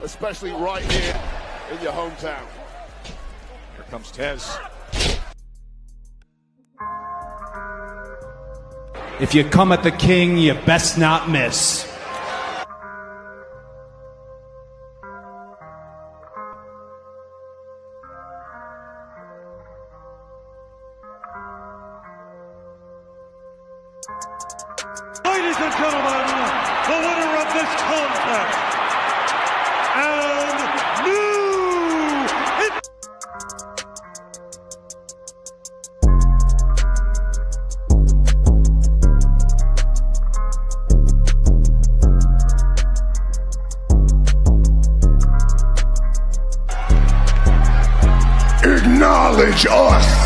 especially right here in your hometown. Here comes Tez. If you come at the king, you best not miss. Ladies and gentlemen, the winner of this contest, and Acknowledge us!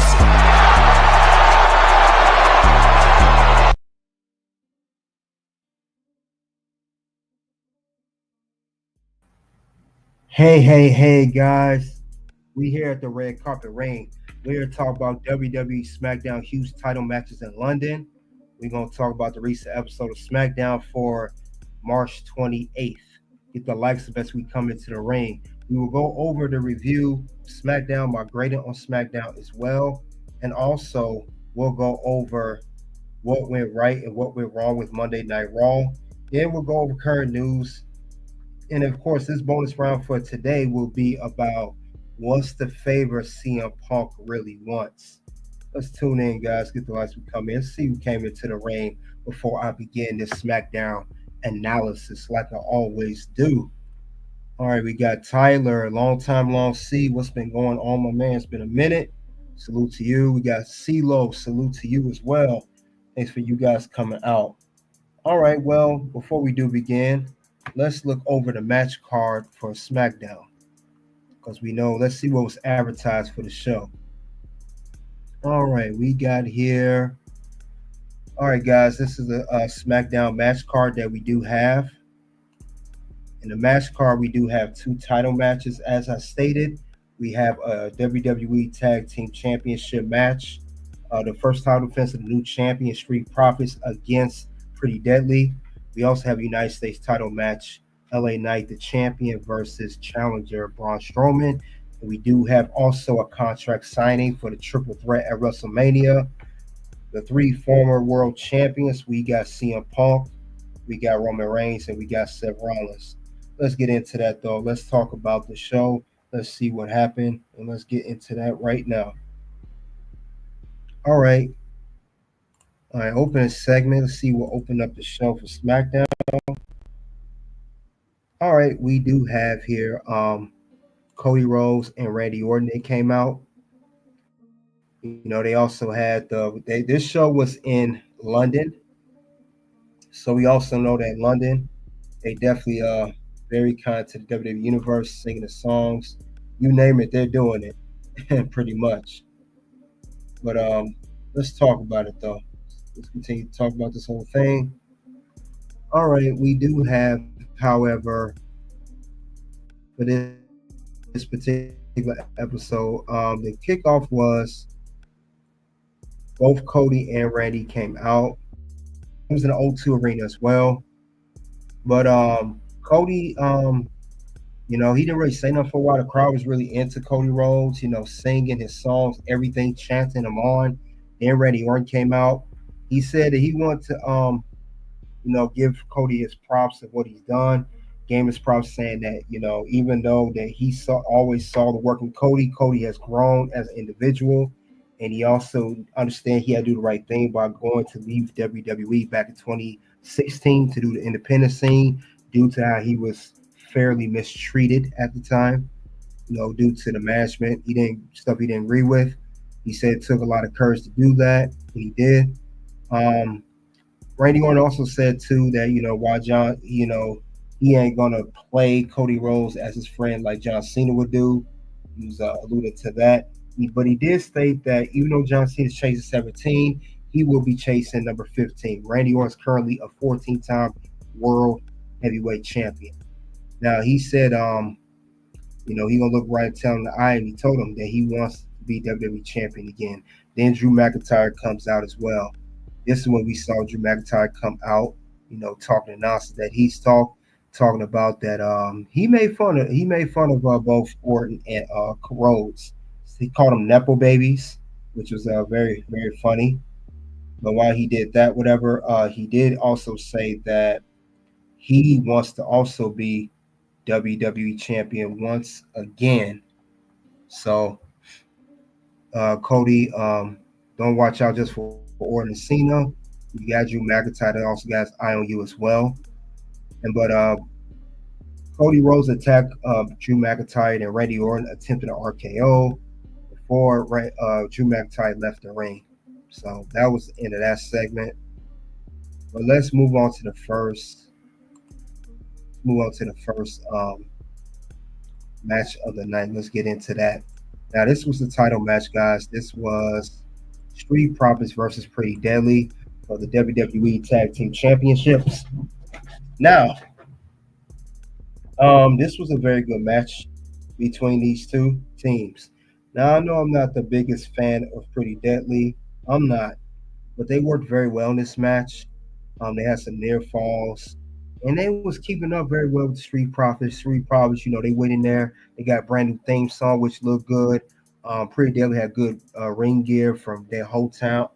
Hey, guys. We here at the Red Carpet Reign. We're here to talk about WWE SmackDown huge title matches in London. We're going to talk about the recent episode of SmackDown for March 28th. Get the likes as we come into the ring. We will go over the review SmackDown, my grading on SmackDown as well. And also, we'll go over what went right and what went wrong with Monday Night Raw. Then we'll go over current news. And of course, this bonus round for today will be about what's the favor CM Punk really wants. Let's tune in, guys. Get the lights we come in. See who came into the ring before I begin this SmackDown analysis like I always do. All right, we got Tyler, long time, long see. What's been going on, my man? It's been a minute. Salute to you. We got CeeLo. Salute to you as well. Thanks for you guys coming out. All right, well, before we do begin, let's look over the match card for SmackDown because we know, let's see what was advertised for the show. All right, we got here. All right, guys, this is a SmackDown match card that we do have. In the match card, we do have two title matches. As I stated, we have a WWE Tag Team Championship match. The first title defense of the new champion, Street Profits, against Pretty Deadly. We also have a United States title match, LA Knight, the champion, versus challenger Braun Strowman. And we do have also a contract signing for the triple threat at WrestleMania. The three former world champions, we got CM Punk, we got Roman Reigns, and we got Seth Rollins. Let's get into that, though. Let's talk about the show. Let's see what happened, and let's get into that right now. All right, opening segment. Let's see what opened up the show for SmackDown. All right, we do have here Cody Rhodes and Randy Orton. They came out. You know, they also had this show was in London. So we also know that London, they definitely very kind to the WWE Universe, singing the songs. You name it, they're doing it, pretty much. But let's talk about it, though. Let's continue to talk about this whole thing. All right, we do have, however, for this particular episode, the kickoff was both Cody and Randy came out. It was in the O2 Arena as well. But Cody, you know, he didn't really say nothing for a while. The crowd was really into Cody Rhodes, you know, singing his songs, everything, chanting him on. Then Randy Orton came out. He said that he wanted to, you know, give Cody his props of what he's done. Gave his props, saying that, you know, even though that he always saw the work in Cody, Cody has grown as an individual. And he also understands he had to do the right thing by going to leave WWE back in 2016 to do the independent scene due to how he was fairly mistreated at the time, you know, due to the management. He didn't agree with. He said it took a lot of courage to do that. He did. Randy Orton also said too that, you know, while John, you know, he ain't gonna play Cody Rhodes as his friend like John Cena would do. He was alluding to that. But he did state that even though John Cena's chasing 17, he will be chasing number 15. Randy Orton's currently a 14-time world heavyweight champion. Now, he said, you know, he gonna look right and tell him in the eye, and he told him that he wants to be WWE champion again. Then Drew McIntyre comes out as well. This is when we saw Drew McIntyre come out, you know, talking to nonsense that he's talked talking about that. He made fun of both Orton and Rhodes. He called them nepo babies, which was very very funny. But while he did that, whatever, he did also say that he wants to also be WWE champion once again. So Cody, don't watch out just for Orton and Cena. You got Drew McIntyre that also got his eye on you as well. And but Cody Rhodes attacked Drew McIntyre and Randy Orton attempted an RKO before Drew McIntyre left the ring. So that was the end of that segment. But let's move on to the first match of the night. Let's get into that. Now this was the title match, guys. This was Street Profits versus Pretty Deadly for the WWE Tag Team Championships. Now, this was a very good match between these two teams. Now I know I'm not the biggest fan of Pretty Deadly. I'm not, but they worked very well in this match. They had some near falls, and they was keeping up very well with the Street Profits. Street Profits, they went in there. They got a brand new theme song, which looked good. Pretty Deadly had good ring gear from their hometown.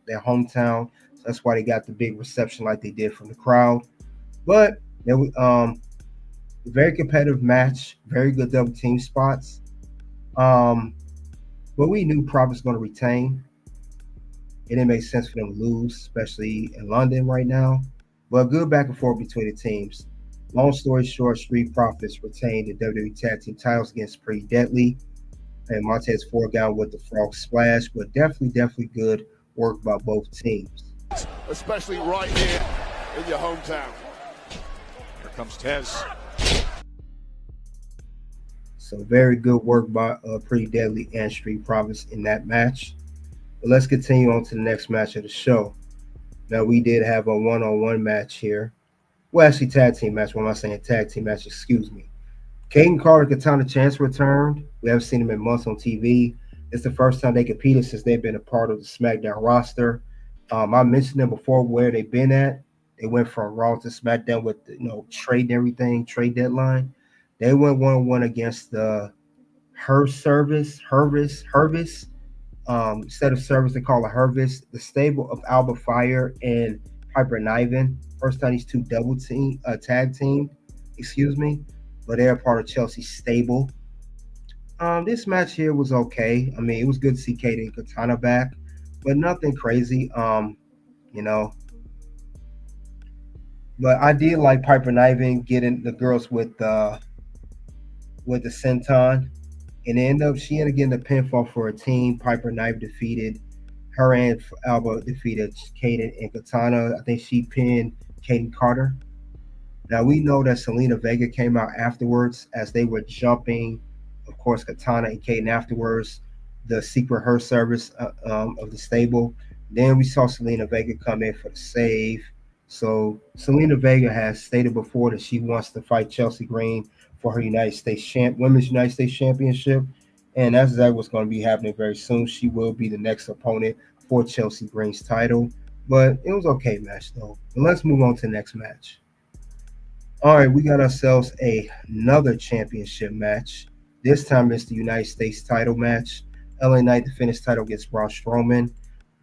So that's why they got the big reception like they did from the crowd. But there was a very competitive match, very good double team spots. Um, but we knew Profits going to retain. It didn't make sense for them to lose, especially in London right now. But good back and forth between the teams. Long story short, Street Profits retained the WWE Tag Team titles against Pretty Deadly. And Montez Ford got with the frog splash, but definitely good work by both teams. Especially right here in your hometown. Here comes Tez. So very good work by Pretty Deadly and Street Profits in that match. But let's continue on to the next match of the show. Now we did have a one-on-one match here. Well, actually tag team match. What am I saying? Tag team match, excuse me. Caden Carter, Katana Chance returned. We haven't seen him in months on TV. It's the first time they competed since they've been a part of the SmackDown roster. I mentioned them before where they've been at. They went from Raw to SmackDown with trade and everything, trade deadline. They went one-on-one against the Hervis. Instead of service, they call it Hervis. The stable of Alba Fire and Piper Niven. First time these two tag team, but they're part of Chelsea's stable. This match here was okay. I mean, it was good to see Katie and Katana back, but nothing crazy. You know. But I did like Piper Niven getting the girls with the senton, and she ended up getting the pinfall for a team. Piper Niven defeated her and Alba defeated Kaden and Katana. I think she pinned Kaden Carter. Now we know that Selena Vega came out afterwards as they were jumping. Of course, Katana and Kaden afterwards, the secret her service of the stable. Then we saw Selena Vega come in for the save. So Selena Vega has stated before that she wants to fight Chelsea Green for her Women's United States Championship. And that's exactly what's going to be happening very soon. She will be the next opponent for Chelsea Green's title. But it was okay match, though. But let's move on to the next match. All right, we got ourselves another championship match. This time it's the United States title match. LA Knight defends title against Braun Strowman.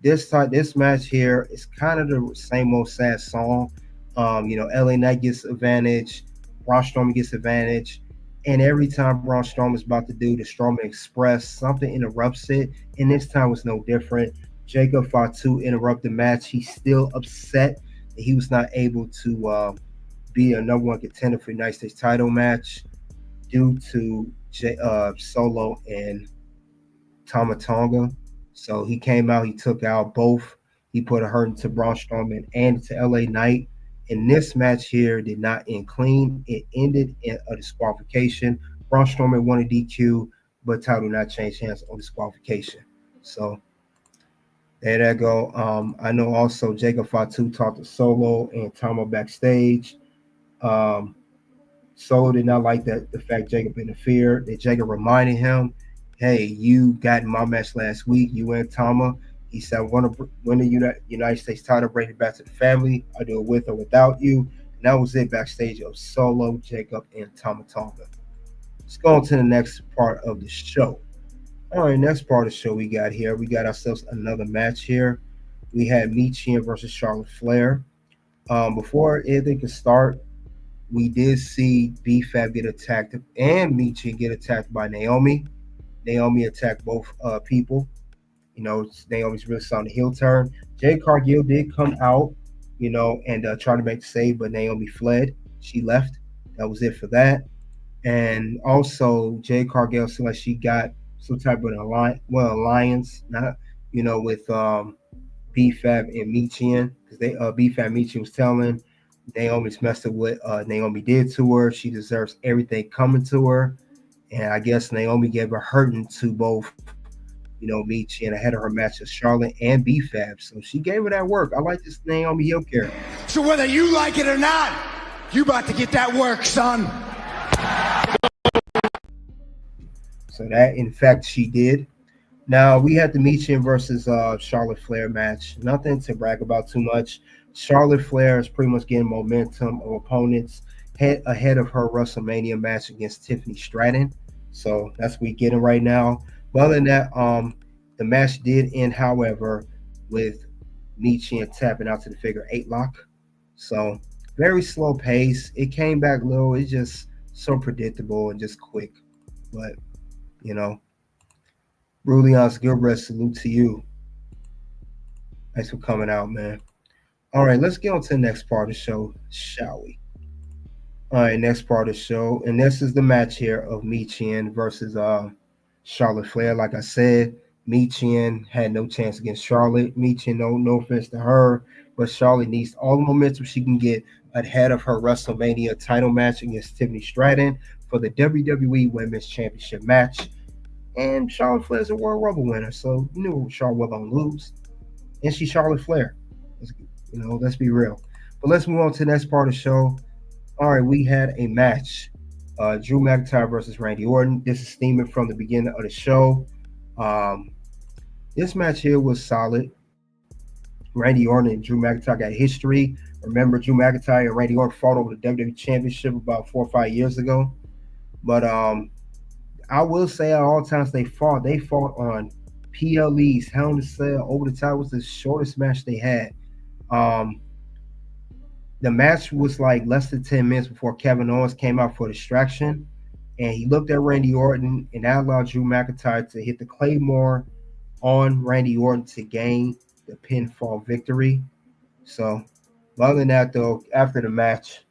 This match here is kind of the same old sad song. LA Knight gets advantage, Braun Strowman gets advantage, and every time Braun Strowman is about to do the Strowman Express, something interrupts it, and this time was no different. Jacob Fatu interrupted the match. He's still upset that he was not able to be a number one contender for the United States title match due to Solo and Tama Tonga. So he came out, he took out both. He put a hurt into Braun Strowman and to LA Knight. And this match here did not end clean. It ended in a disqualification. Braun Strowman won a DQ, but title did not change hands on disqualification. So there that go. I know also Jacob Fatu talked to Solo and Tama backstage. Solo did not like the fact Jacob interfered. That Jacob reminded him, hey, you got in my match last week. You and Tama. He said, I want to win the United States title, bring it back to the family. I do it with or without you. And that was it backstage of Solo, Jacob, and Tama Tonga. Let's go on to the next part of the show. All right, next part of the show we got here. We got ourselves another match here. We had Michin versus Charlotte Flair. Before anything could start, we did see B-Fab get attacked and Michin get attacked by Naomi. Naomi attacked both people. Naomi's really on the heel turn. Jade Cargill did come out, and try to make the save, but Naomi fled. She left. That was it for that. And also, Jade Cargill seemed like she got some type of alliance, not with B-Fab and Michin, because B-Fab Michin was telling Naomi's messed up what Naomi did to her. She deserves everything coming to her. And I guess Naomi gave a hurting to both, Michin ahead of her match with Charlotte and B-Fab. So she gave her that work. I like this Naomi heel character. So whether you like it or not, you about to get that work, son. So that, in fact, she did. Now, we had the Michin versus Charlotte Flair match. Nothing to brag about too much. Charlotte Flair is pretty much getting momentum of opponents ahead of her WrestleMania match against Tiffany Stratton. So that's what we're getting right now. But other than that, the match did end, however, with Michin tapping out to the figure 8 lock. So very slow pace. It came back low. It's just so predictable and just quick. But, Rulion's good rest. Salute to you. Thanks for coming out, man. All right, let's get on to the next part of the show, shall we? All right, next part of the show. And this is the match here of Michin versus Charlotte Flair. Like I said, Michin had no chance against Charlotte. Michin, no offense to her, but Charlotte needs all the momentum she can get ahead of her WrestleMania title match against Tiffany Stratton for the WWE Women's Championship match. And Charlotte Flair is a World Rumble winner, so you knew Charlotte was going to lose. And she's Charlotte Flair. Let's be real. But let's move on to the next part of the show. All right, we had a match. Drew McIntyre versus Randy Orton. This is steaming from the beginning of the show. This match here was solid. Randy Orton and Drew McIntyre got history. Remember, Drew McIntyre and Randy Orton fought over the WWE Championship about 4 or 5 years ago. But I will say at all times they fought on PLEs, Hell in a Cell, over the top. Was the shortest match they had. The match was like less than 10 minutes before Kevin Owens came out for distraction, and he looked at Randy Orton, and that allowed Drew McIntyre to hit the Claymore on Randy Orton to gain the pinfall victory. So, other than that, though, after the match,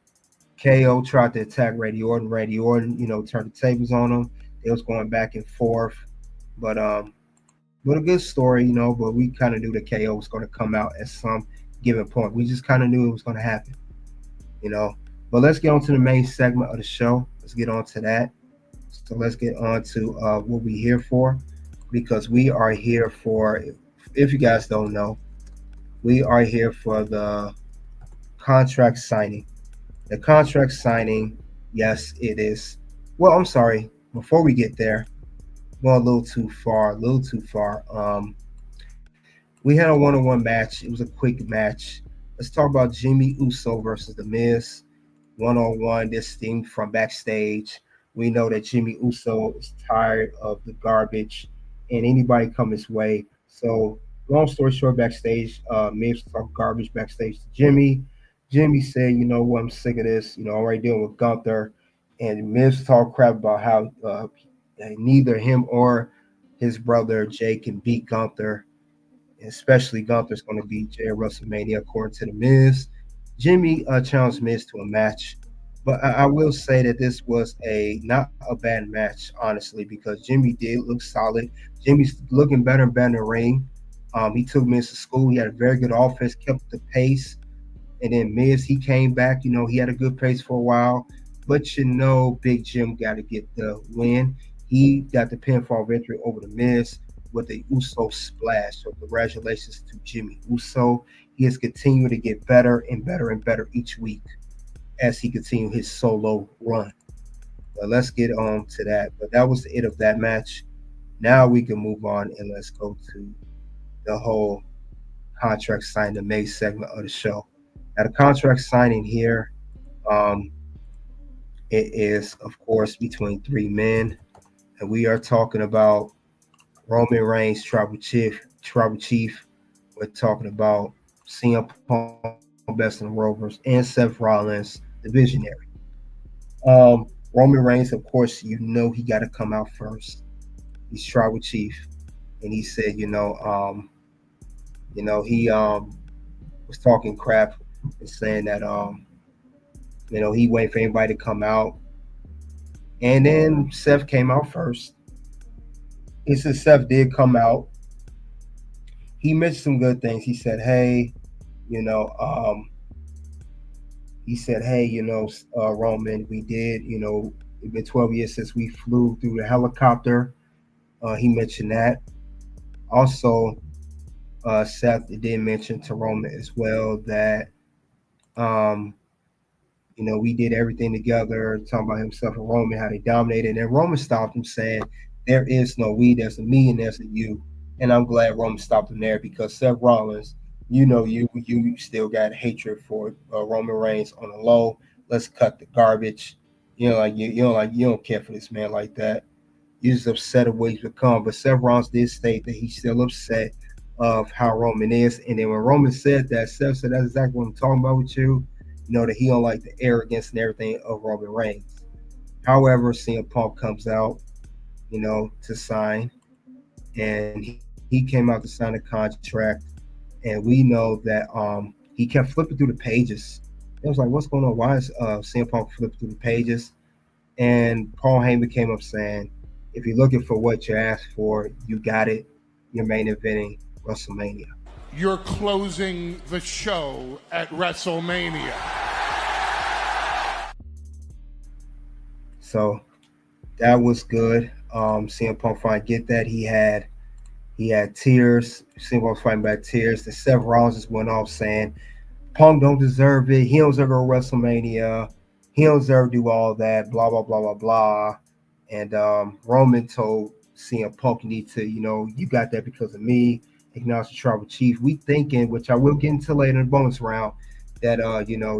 KO tried to attack Randy Orton. Randy Orton, turned the tables on him. It was going back and forth, but a good story, but we kind of knew that KO was going to come out at some given point. We just kind of knew it was going to happen, But let's get on to the main segment of the show. Let's get on to that. So let's get on to what we're here for, because we are here for, if you guys don't know, we are here for the contract signing. The contract signing, yes, it is. Well, I'm sorry. Before we get there, going a little too far. We had a one-on-one match. It was a quick match. Let's talk about Jimmy Uso versus The Miz. One-on-one, this thing from backstage. We know that Jimmy Uso is tired of the garbage and anybody come his way. So, long story short, backstage, Miz talked garbage backstage to Jimmy. Jimmy said, you know what, I'm sick of this. I'm already dealing with Gunther. And Miz talked crap about how neither him or his brother Jay can beat Gunther. Especially Gunther's going to beat Jay at WrestleMania, according to The Miz. Jimmy challenged Miz to a match. But I will say that this was not a bad match, honestly, because Jimmy did look solid. Jimmy's looking better and better in the ring. He took Miz to school. He had a very good offense, kept the pace. And then Miz, he came back. He had a good pace for a while. But Big Jim got to get the win. He got the pinfall victory over The Miz with the Uso splash. So congratulations to Jimmy Uso. He is continuing to get better and better and better each week as he continues his solo run. But let's get on to that. But that was it of that match. Now we can move on and let's go to the whole contract signing, the main segment of the show. Now the contract signing here, Um, it is, of course, between three men, and we are talking about Roman Reigns, Tribal Chief. Tribal Chief. We're talking about CM Punk, Best in the Rovers, and Seth Rollins, the Visionary. Roman Reigns, of course, he got to come out first. He's Tribal Chief, and he said, he was talking crap and saying that he waited for anybody to come out, and then Seth came out first. He said Seth did come out. He mentioned some good things. He said, "Hey, you know, um, Roman, we did, it's been 12 years since we flew through the helicopter." He mentioned that. Also, Seth did mention to Roman as well that, um, we did everything together, talking about himself and Roman, how they dominated. And Roman stopped him saying, "There is no we, there's a me, and there's a you." And I'm glad Roman stopped him there because Seth Rollins, you still got hatred for Roman Reigns on the low. Let's cut the garbage. You don't care for this man like that. You're just upset of what he's become. But Seth Rollins did state that he's still upset of how Roman is. And then when Roman said that, Seth said, "That's exactly what I'm talking about with you." That he don't like the arrogance and everything of Roman Reigns. However, CM Punk comes out, to sign, and he came out to sign a contract, and we know that he kept flipping through the pages. It was like, what's going on? Why is CM Punk flipping through the pages? And Paul Heyman came up saying, "If you're looking for what you asked for, you got it. You're main eventing WrestleMania." You're closing the show at WrestleMania. So that was good. CM Punk finally get that. He had tears. CM Punk fighting back tears. The Seth Rollins just went off saying Punk don't deserve it. He don't deserve to go to WrestleMania. He don't deserve to do all that. Blah blah blah blah blah. And Roman told CM Punk, "You need to, you got that because of me." Acknowledge the Tribal Chief. We thinking, which I will get into later in the bonus round, that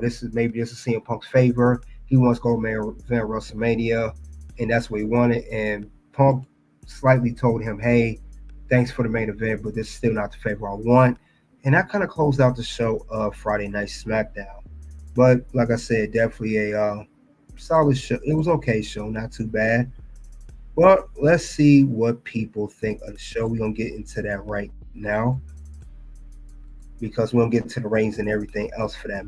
this is CM Punk's favor. He wants to go to main event WrestleMania, and that's what he wanted. And Punk slightly told him, "Hey, thanks for the main event, but this is still not the favor I want." And that kind of closed out the show of Friday Night SmackDown. But like I said, definitely a solid show. It was okay show, not too bad. Well, let's see what people think of the show. We're going to get into that right now because we're going to get to the ratings and everything else for that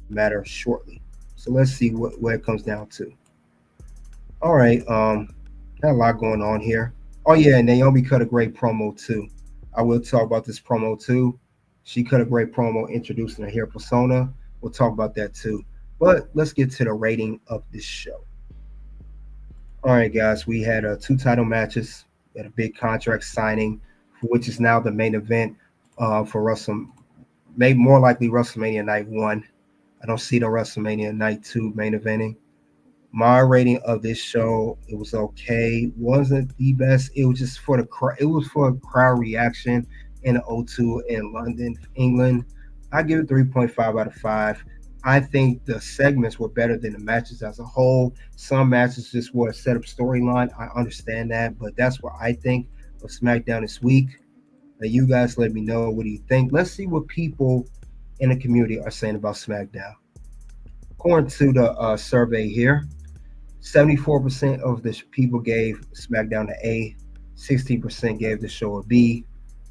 matter shortly. So let's see what it comes down to. All right. Got a lot going on here. Oh, yeah. Naomi cut a great promo, too. I will talk about this promo, too. She cut a great promo introducing her hair persona. We'll talk about that, too. But let's get to the rating of this show. All right, guys, we had 2 title matches. We had a big contract signing, which is now the main event for maybe more likely WrestleMania Night 1. I don't see the WrestleMania Night 2 main eventing. My rating of this show, it was okay. Wasn't the best. It was just for the crowd. It was for a crowd reaction in the O2 in London, England. I give it 3.5 out of 5. I think the segments were better than the matches as a whole. Some matches just were a set-up storyline. I understand that, but that's what I think of SmackDown this week. Now, you guys let me know, what do you think? Let's see what people in the community are saying about SmackDown. According to the survey here, 74% of the people gave SmackDown an A, 16% gave the show a B,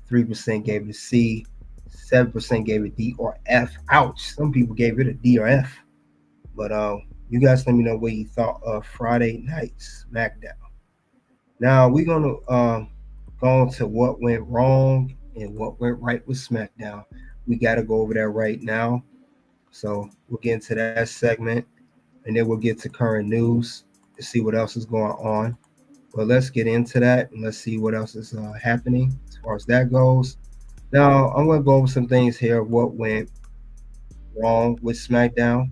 3% gave it a C, 7% gave it D or F. Ouch. Some people gave it a D or F. But you guys let me know what you thought of Friday Night SmackDown. Now we're going to go on to what went wrong and what went right with SmackDown. We got to go over that right now. So we'll get into that segment, and then we'll get to current news to see what else is going on. But let's get into that, and let's see what else is happening as far as that goes. Now, I'm going to go over some things here, what went wrong with SmackDown.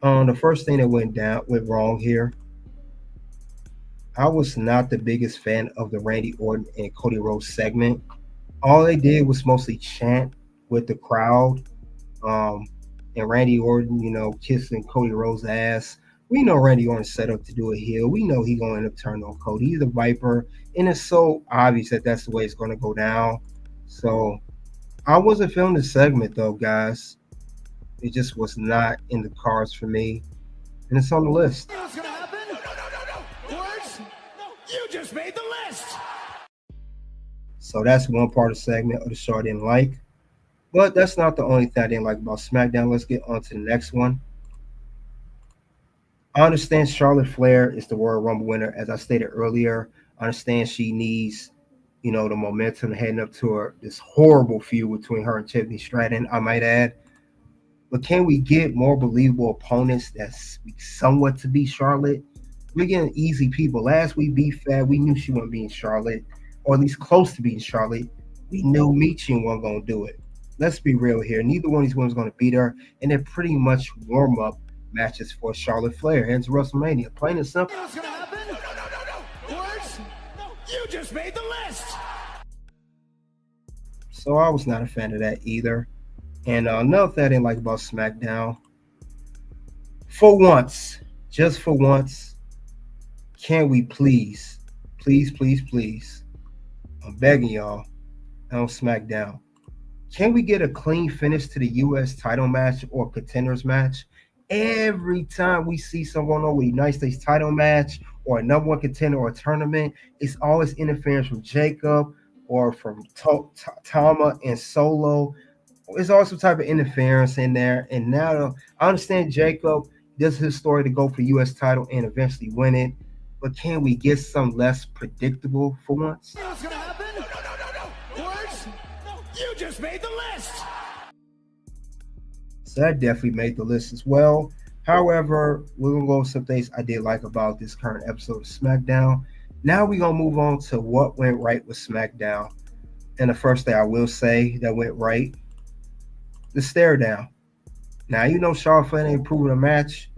The first thing that went wrong here, I was not the biggest fan of the Randy Orton and Cody Rhodes segment. All they did was mostly chant with the crowd. And and Randy Orton, kissing Cody Rhodes' ass. We know Randy Orton's set up to do a heel. We know he's going to end up turning on Cody. He's a Viper, and it's so obvious that that's the way it's going to go down. So I wasn't feeling the segment, though, guys. It just was not in the cards for me, and it's on the list. What's gonna happen? No. Words? No. You just made the list. So that's one part of the segment of the show I didn't like. But that's not the only thing I didn't like about SmackDown. Let's get on to the next one. I understand Charlotte Flair is the Royal Rumble winner. As I stated earlier, I understand she needs, the momentum heading up to this horrible feud between her and Tiffany Stratton, I might add. But can we get more believable opponents that speak somewhat to beat Charlotte? We're getting easy people. Last week, B-Fab, we knew she wasn't beating Charlotte, or at least close to beating Charlotte. We knew Michin wasn't going to do it. Let's be real here. Neither one of these women is going to beat her, and they're pretty much warm-up matches for Charlotte Flair. Hence WrestleMania. Plain and simple. What's gonna happen? No. Words? No. You just made the list. So I was not a fan of that either. And another thing I didn't like about SmackDown, for once, just for once, can we please, I'm begging y'all, on SmackDown, can we get a clean finish to the U.S. title match or contenders match? Every time we see someone over the United States title match or a number one contender or a tournament, it's always interference from Jacob or from Tama and Solo. There's always some type of interference in there. And now I understand Jacob, this is his story to go for U.S. title and eventually win it. But can we get some less predictable for once? What's gonna happen? No. Words? No. You just made the list. So that definitely made the list as well. However, we're going to go over some things I did like about this current episode of SmackDown. Now we're going to move on to what went right with SmackDown. And the first thing I will say that went right, the stare down. Now, Charlotte Flair ain't improving a match.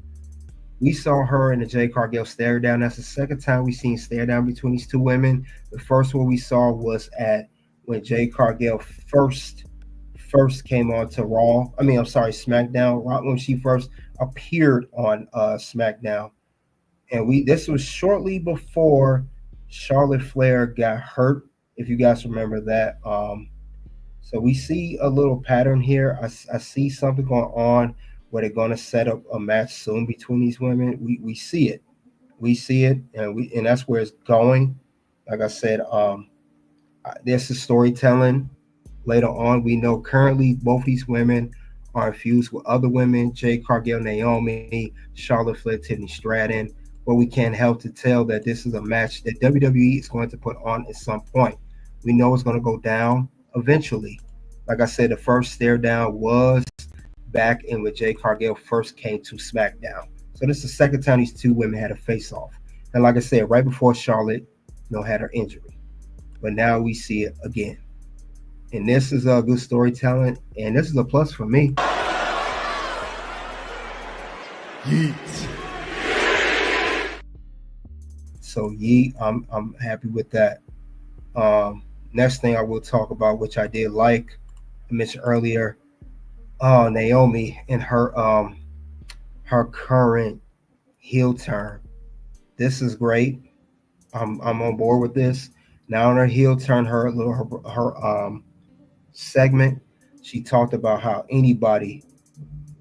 We saw her and the Jade Cargill stare down. That's the second time we've seen stare down between these two women. The first one we saw was when Jade Cargill first came on to SmackDown, right when she first appeared on SmackDown. And this was shortly before Charlotte Flair got hurt, if you guys remember that. So we see a little pattern here. I see something going on where they're going to set up a match soon between these women. We see it. We see it, and that's where it's going. Like I said, there's the storytelling. Later on, we know currently both these women are infused with other women, Jade Cargill, Naomi, Charlotte Flair, Tiffany Stratton. But we can't help to tell that this is a match that WWE is going to put on at some point. We know it's going to go down eventually. Like I said, the first stare down was back in when Jade Cargill first came to SmackDown. So this is the second time these two women had a face-off. And like I said, right before Charlotte had her injury. But now we see it again. And this is a good storytelling, and this is a plus for me. Yeet. So yeet, I'm happy with that. Next thing I will talk about, which I did like, I mentioned earlier, Naomi and her current heel turn. This is great. I'm on board with this. Now on her heel turn, her segment, she talked about how anybody,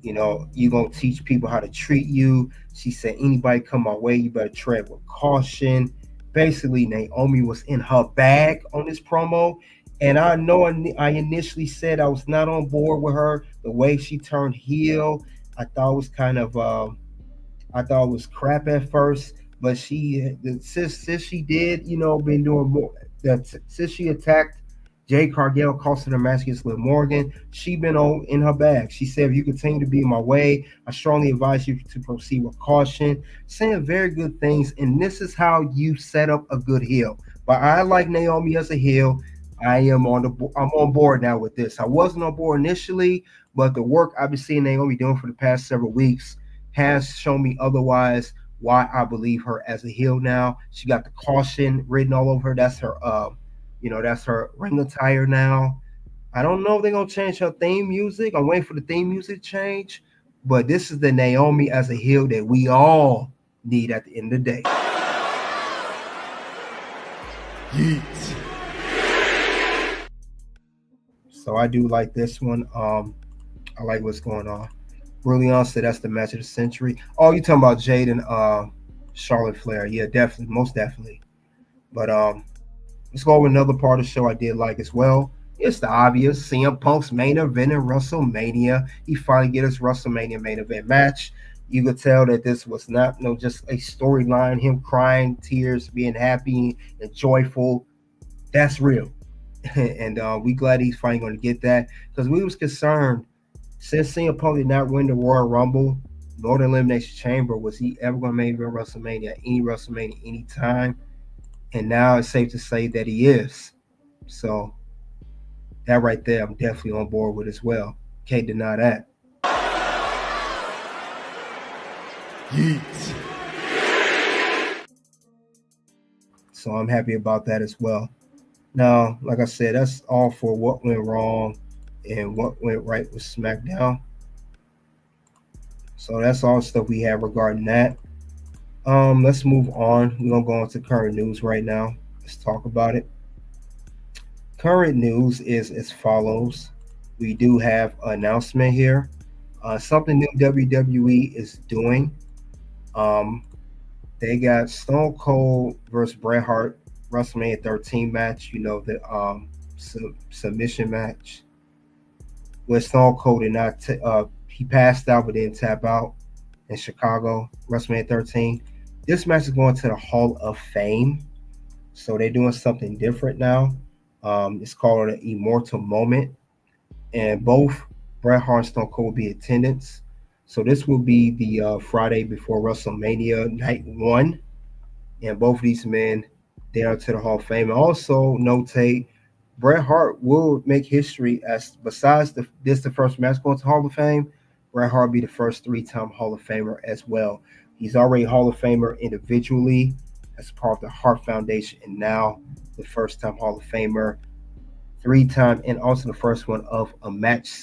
you're going to teach people how to treat you. She said, anybody come my way, you better tread with caution. Basically, Naomi was in her bag on this promo. And I know I initially said I was not on board with her. The way she turned heel, I thought it was kind of, I thought it was crap at first. But since she did, been doing more, since she attacked Jade Cargill, costing her match against Liv Morgan, she been in her bag. She said, if you continue to be in my way, I strongly advise you to proceed with caution. Saying very good things, and this is how you set up a good heel. But I like Naomi as a heel. I'm on board now with this. I wasn't on board initially, but the work I've been seeing Naomi doing for the past several weeks has shown me otherwise. Why I believe her as a heel now. She got the caution written all over her. That's her that's her ring attire now. I don't know if they're gonna change her theme music. I'm waiting for the theme music to change, but this is the Naomi as a heel that we all need at the end of the day. Yeet. So I do like this one. I like what's going on. Brilliant said that's the match of the century. Oh, you talking about Jade and Charlotte Flair? Yeah, definitely, most definitely. But let's go over another part of the show I did like as well. It's the obvious CM Punk's main event in WrestleMania. He finally get his WrestleMania main event match. You could tell that this was not just a storyline, him crying, tears, being happy and joyful. That's real. And we glad he's finally going to get that, because we was concerned since CM Punk did not win the Royal Rumble nor the Elimination Chamber, was he ever going to make WrestleMania, any WrestleMania, anytime? And now it's safe to say that he is. So that right there, I'm definitely on board with as well. Can't deny that. Yeet. So I'm happy about that as well. Now, like I said, that's all for what went wrong and what went right with SmackDown. So that's all stuff we have regarding that. Let's move on. We're gonna go into current news right now. Let's talk about it. Current news is as follows. We do have an announcement here. Something new WWE is doing. They got Stone Cold versus Bret Hart WrestleMania 13 match. You know, the submission match where Stone Cold did not he passed out but didn't tap out in Chicago, WrestleMania 13. This match is going to the Hall of Fame. So they're doing something different now. It's called an Immortal Moment. And both Bret Hart and Stone Cold will be in attendance. So this will be the Friday before WrestleMania Night 1. And both of these men, they are to the Hall of Fame. And also notate, Bret Hart will make history as, besides the first match going to Hall of Fame, Bret Hart will be the first 3-time Hall of Famer as well. He's already Hall of Famer individually as part of the Hart Foundation, and now the first-time Hall of Famer, 3-time, and also the first one of a match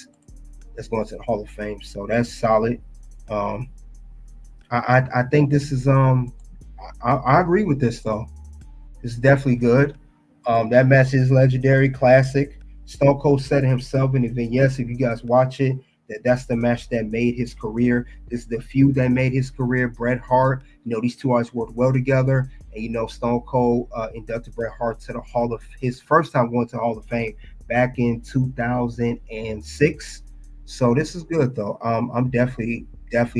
that's going to the Hall of Fame. So that's solid. I think this is I agree with this though. It's definitely good. That match is legendary, classic. Stone Cold said it himself in the vignettes, if you guys watch it, that's the match that made his career. This is the feud that made his career. Bret Hart, these two always worked well together. And Stone Cold inducted Bret Hart to the Hall of his first time going to the Hall of Fame back in 2006. So this is good though. I'm definitely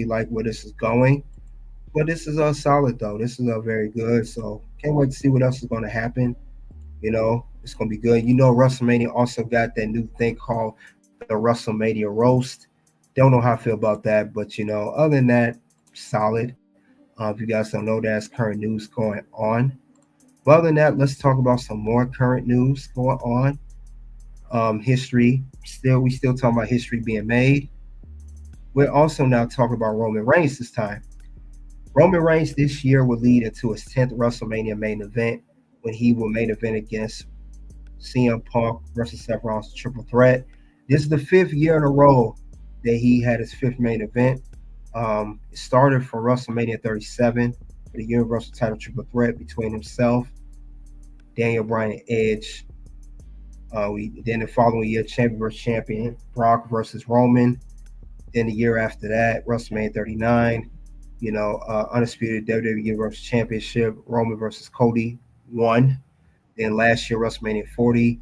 like where this is going. But this is solid though. This is very good. So can't wait to see what else is going to happen. It's going to be good. WrestleMania also got that new thing called the WrestleMania roast. Don't know how I feel about that, but other than that, solid. If you guys don't know, that's current news going on. But other than that, let's talk about some more current news going on. History. We still talking about history being made. We're also now talking about Roman Reigns this time. Roman Reigns this year will lead into his 10th WrestleMania main event when he will main event against CM Punk versus Seth Rollins triple threat. This is the 5th year in a row that he had his 5th main event. It started from WrestleMania 37 for the Universal title triple threat between himself, Daniel Bryan, and Edge. Then the following year, champion versus champion, Brock versus Roman. Then the year after that, WrestleMania 39, undisputed WWE Universal Championship, Roman versus Cody, won. Then last year, WrestleMania 40,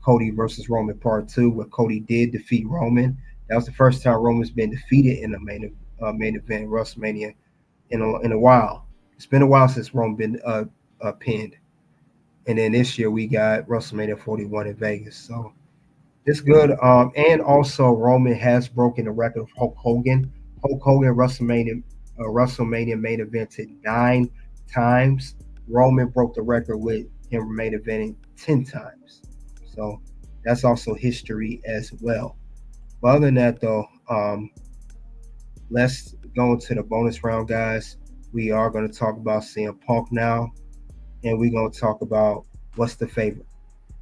Cody versus Roman Part 2, where Cody did defeat Roman. That was the first time Roman's been defeated in a main event WrestleMania in a while. It's been a while since Roman been pinned. And then this year we got WrestleMania 41 in Vegas. So it's good. And also Roman has broken the record of Hulk Hogan. Hulk Hogan WrestleMania main evented 9 times. Roman broke the record with him main eventing 10 times. So that's also history as well. But other than that, though, let's go into the bonus round, guys. We are going to talk about CM Punk now, and we're going to talk about what's the favorite.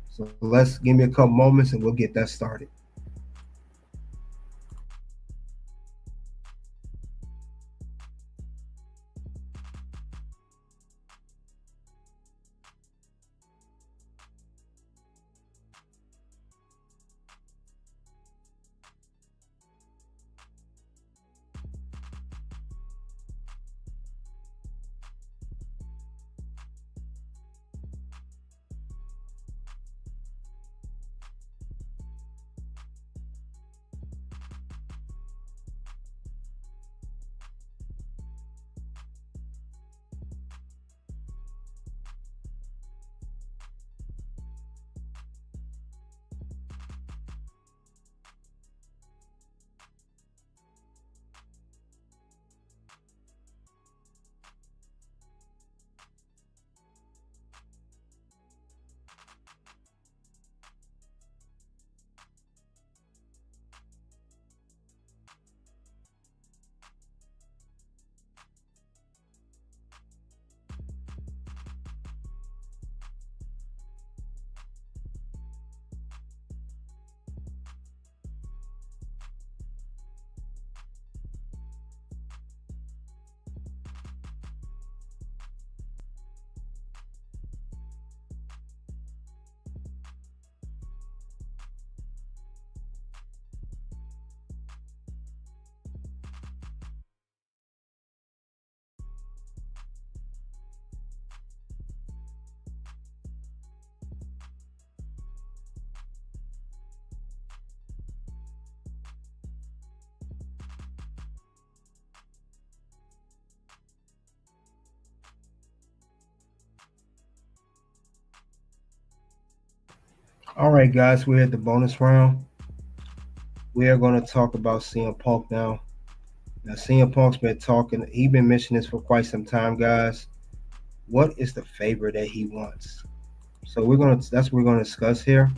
So let's give me a couple moments, and we'll get that started. All right, guys, we're at the bonus round. We are going to talk about CM Punk now. Now, CM Punk's been talking, he's been mentioning this for quite some time, guys. What is the favor that he wants? So that's what we're gonna discuss here.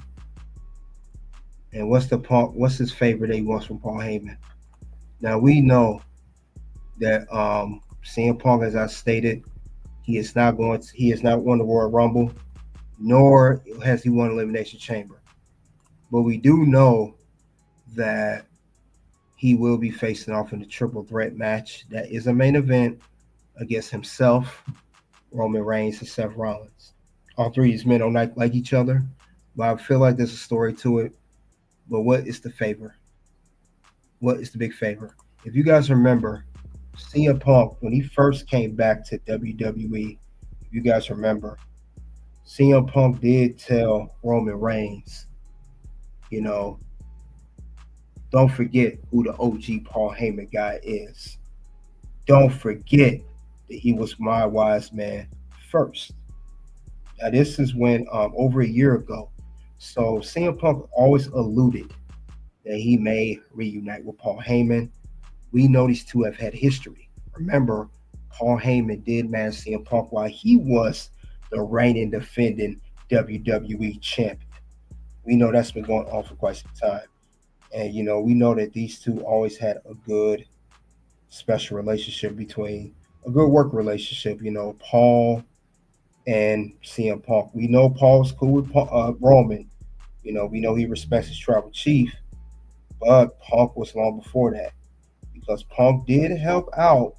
And what's his favor that he wants from Paul Heyman? Now we know that CM Punk, as I stated, he is not won the Royal Rumble, nor has he won Elimination Chamber. But we do know that he will be facing off in a triple threat match. That is a main event against himself, Roman Reigns, and Seth Rollins. All three of these men don't like each other, but I feel like there's a story to it. But what is the favor? What is the big favor? If you guys remember, CM Punk, when he first came back to WWE, if you guys remember, CM Punk did tell Roman Reigns, don't forget who the OG Paul Heyman guy is. Don't forget that he was my wise man first. Now, this is when over a year ago. So CM Punk always alluded that he may reunite with Paul Heyman. We know these two have had history. Remember, Paul Heyman did manage CM Punk while he was the reigning defending WWE champion. We know that's been going on for quite some time. And, we know that these two always had a good special relationship a good work relationship, Paul and CM Punk. We know Paul's cool with Roman. We know he respects his tribal chief, but Punk was long before that because Punk did help out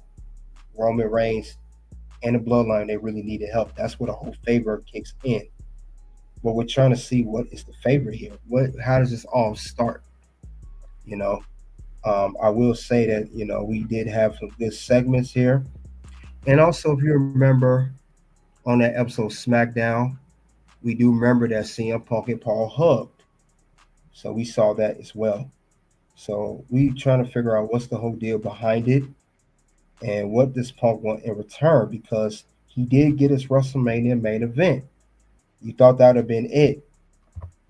Roman Reigns and the bloodline. They really needed help. That's where the whole favor kicks in. But we're trying to see what is the favor here. How does this all start? I will say that, we did have some good segments here. And also, if you remember on that episode of SmackDown, we do remember that CM Punk and Paul hugged. So we saw that as well. So we trying to figure out what's the whole deal behind it and what does Punk want in return, because he did get his WrestleMania main event. You thought that would have been it.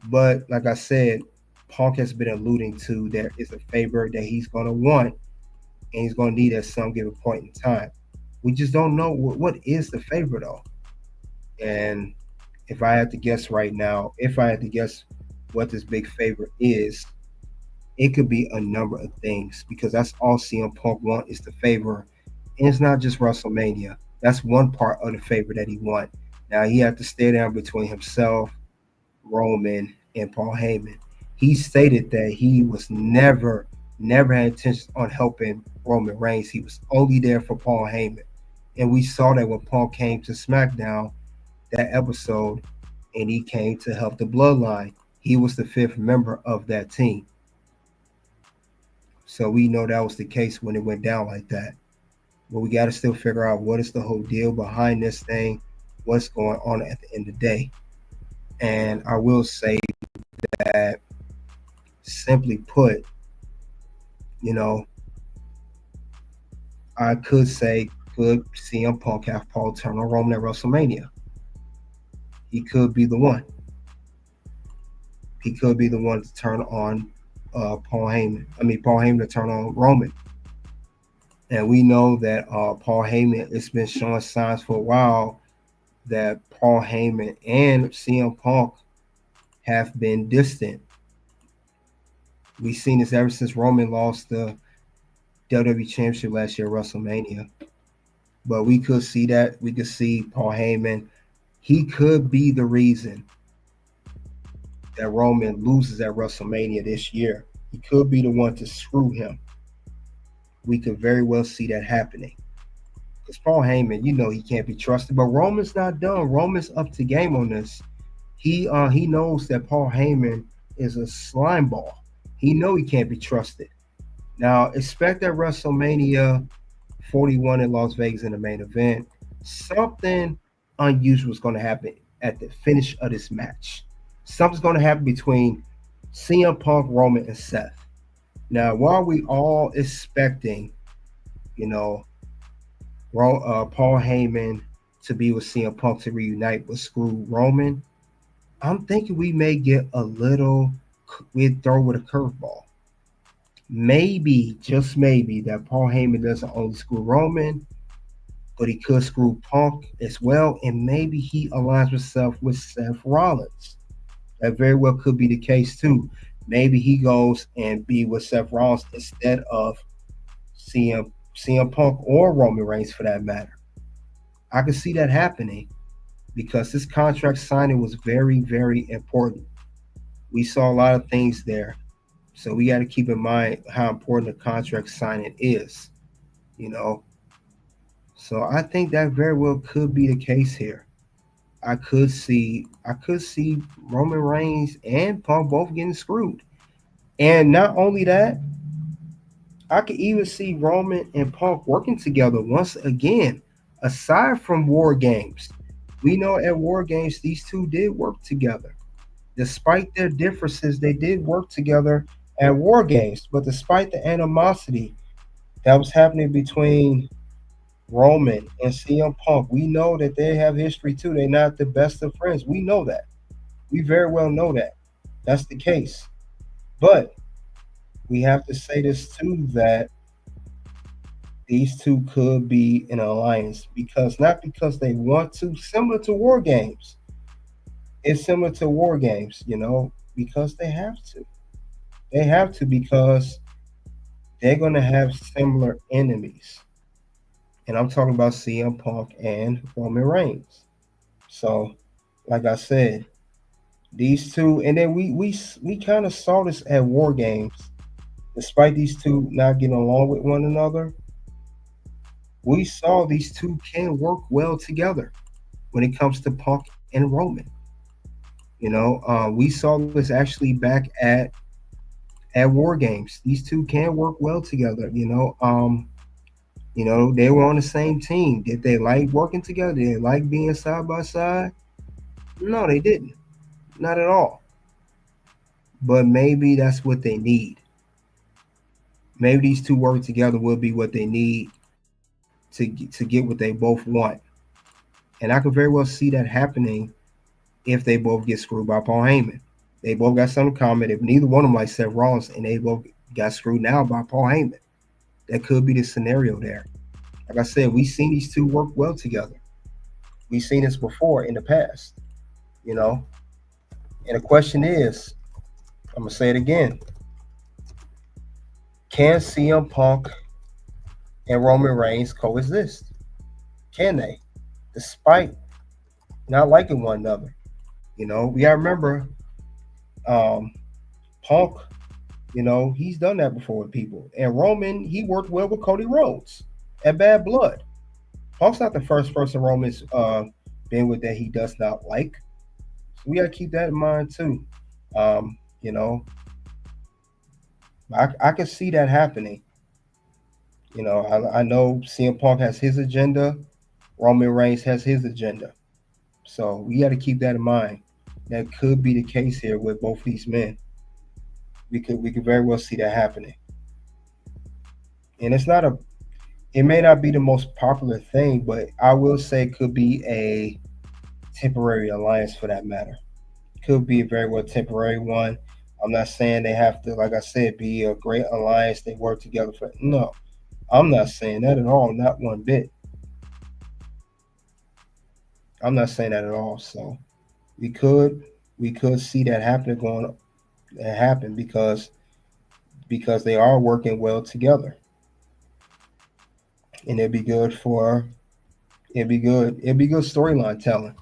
But like I said, Punk has been alluding to there is a favor that he's going to want and he's going to need at some given point in time. We just don't know what is the favor, though. And if I had to guess right now, what this big favor is, it could be a number of things because that's all CM Punk wants is the favor. And it's not just WrestleMania. That's one part of the favor that he wants. Now, he had to stay down between himself, Roman, and Paul Heyman. He stated that he was never had intentions on helping Roman Reigns. He was only there for Paul Heyman. And we saw that when Paul came to SmackDown, that episode, and he came to help the bloodline. He was the fifth member of that team. So we know that was the case when it went down like that. But we got to still figure out what is the whole deal behind this thing, what's going on at the end of the day. And I will say that, simply put, I could say, could CM Punk have Paul turn on Roman at WrestleMania? He could be the one. He could be the one to turn on Paul Heyman to turn on Roman. And we know that Paul Heyman, it's been showing signs for a while that Paul Heyman and CM Punk have been distant. We've seen this ever since Roman lost the WWE Championship last year at WrestleMania. But we could see that. We could see Paul Heyman. He could be the reason that Roman loses at WrestleMania this year. He could be the one to screw him. We could very well see that happening. Because Paul Heyman, he can't be trusted. But Roman's not done. Roman's up to game on this. He knows that Paul Heyman is a slime ball. He know he can't be trusted. Now, expect at WrestleMania 41 in Las Vegas in the main event, something unusual is going to happen at the finish of this match. Something's going to happen between CM Punk, Roman, and Seth. Now, while we all expecting, Paul Heyman to be with CM Punk to reunite with screw Roman, I'm thinking we may get a little, we throw with a curveball. Maybe, just maybe, that Paul Heyman doesn't only screw Roman, but he could screw Punk as well, and maybe he aligns himself with Seth Rollins. That very well could be the case too. Maybe he goes and be with Seth Rollins instead of CM Punk or Roman Reigns for that matter. I could see that happening because this contract signing was very, very important. We saw a lot of things there. So we got to keep in mind how important the contract signing is, you know. So I think that very well could be the case here. I could see Roman Reigns and Punk both getting screwed. And not only that, I could even see Roman and Punk working together once again, aside from War Games. We know at War Games these two did work together. Despite their differences, they did work together at War Games. But despite the animosity that was happening between Roman and CM Punk, we know that they have history too. They're not the best of friends. We know that. We very well know that. That's the case. But we have to say this too that these two could be in an alliance because not because they want to, similar to War Games. It's similar to War Games, because they have to. They have to because they're going to have similar enemies. And I'm talking about CM Punk and Roman Reigns. So, like I said, these two, and then we kind of saw this at War Games. Despite these two not getting along with one another, we saw these two can work well together when it comes to Punk and Roman. We saw this actually back at War Games. These two can work well together. They were on the same team. Did they like working together? Did they like being side by side? No, they didn't. Not at all. But maybe that's what they need. Maybe these two work together will be what they need to get what they both want. And I could very well see that happening if they both get screwed by Paul Heyman. They both got something in common. If neither one of them like Seth Rollins and they both got screwed now by Paul Heyman, that could be the scenario there. Like I said, we've seen these two work well together. We've seen this before in the past, you know. And the question is, I'm gonna say it again: can CM Punk and Roman Reigns coexist? Can they, despite not liking one another? We gotta remember, Punk. He's done that before with people. And Roman, he worked well with Cody Rhodes at Bad Blood. Punk's not the first person Roman's been with that he does not like. So we got to keep that in mind too. Um, you know, I can see that happening. I know CM Punk has his agenda. Roman Reigns has his agenda. So we got to keep that in mind. That could be the case here with both these men. We could very well see that happening. And it may not be the most popular thing, but I will say it could be a temporary alliance for that matter. Could be a very well temporary one. I'm not saying they have to, like I said, be a great alliance. They work together for no. I'm not saying that at all, not one bit. I'm not saying that at all. So we could see that happen because they are working well together. And it'd be good storyline telling.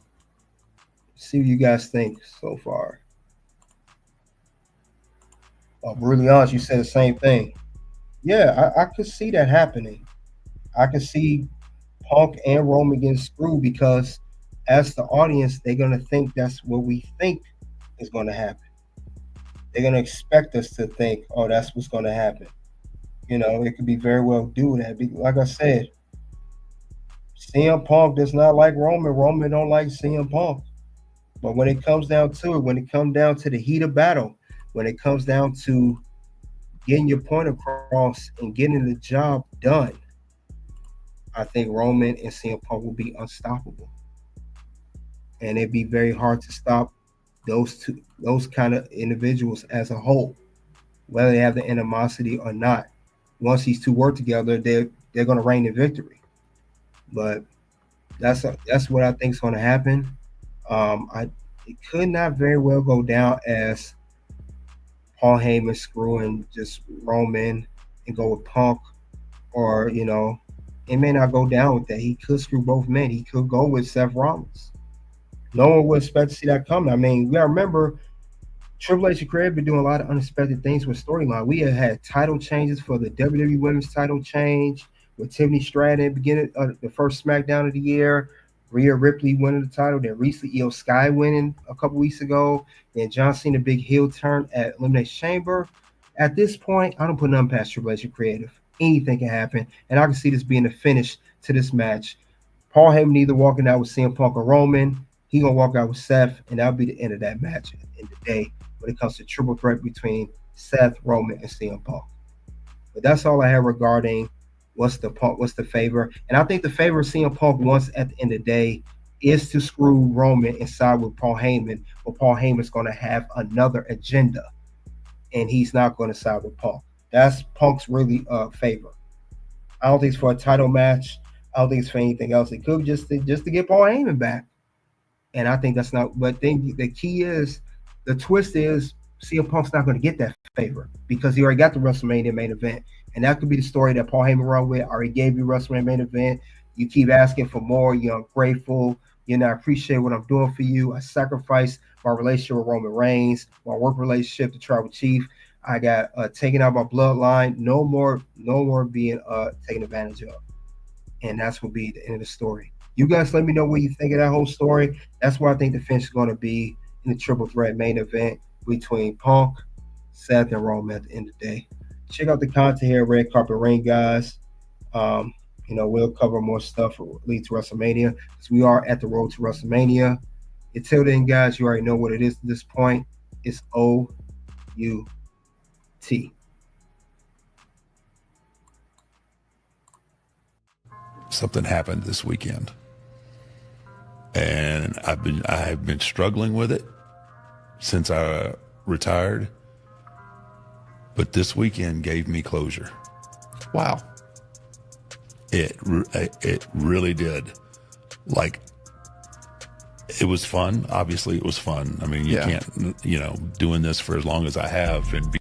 See what you guys think so far. Brutally honest, you said the same thing. Yeah, I could see that happening. I could see Punk and Roman getting screwed because as the audience, they're gonna think that's what we think is gonna happen. They're gonna expect us to think, oh, that's what's gonna happen. It could be very well do that. Like I said, CM Punk does not like Roman. Roman don't like CM Punk. But when it comes down to it, when it comes down to the heat of battle, when it comes down to getting your point across and getting the job done, I think Roman and CM Punk will be unstoppable. And it'd be very hard to stop those kind of individuals as a whole, whether they have the animosity or not. Once these two work together, they're going to reign in victory. But that's what I think is going to happen. It could not very well go down as Paul Heyman screwing just Roman and go with Punk, or it may not go down with that. He could screw both men. He could go with Seth Rollins. No one would expect to see that coming. I mean, we gotta remember Triple H and Craig been doing a lot of unexpected things with storyline. We had title changes for the WWE Women's title change with Tiffany Stratton at the beginning of the first SmackDown of the year. Rhea Ripley winning the title. Then recently Io Sky winning a couple weeks ago. Then John Cena big heel turn at Elimination Chamber. At this point, I don't put nothing past Triple H Creative. Anything can happen, and I can see this being the finish to this match. Paul Heyman either walking out with CM Punk or Roman. He gonna walk out with Seth, and that'll be the end of that match in the day when it comes to triple threat between Seth, Roman, and CM Punk. But that's all I have regarding what's the favor. And I think the favor CM Punk wants at the end of the day is to screw Roman and side with Paul Heyman, but Paul Heyman's going to have another agenda, and he's not going to side with Punk. That's Punk's really favor. I don't think it's for a title match. I don't think it's for anything else. It could be just to get Paul Heyman back. And I think that's not. But then the key is, the twist is CM Punk's not going to get that favor because he already got the WrestleMania main event. And that could be the story that Paul Heyman run with. I already gave you WrestleMania main event. You keep asking for more. You're ungrateful. I appreciate what I'm doing for you. I sacrificed my relationship with Roman Reigns, my work relationship to Tribal Chief. I got taken out my bloodline. No more being taken advantage of. And that's will be the end of the story. You guys let me know what you think of that whole story. That's what I think the finish is going to be in the triple threat main event between Punk, Seth, and Roman at the end of the day. Check out the content here, Red Carpet Ring, guys. We'll cover more stuff lead to WrestleMania because we are at the road to WrestleMania. Until then, guys, you already know what it is at this point. It's OUT. Something happened this weekend, and I have been struggling with it since I retired, but this weekend gave me closure. Wow. It really did. Like, it was fun. Obviously, it was fun. I mean, you can't, doing this for as long as I have and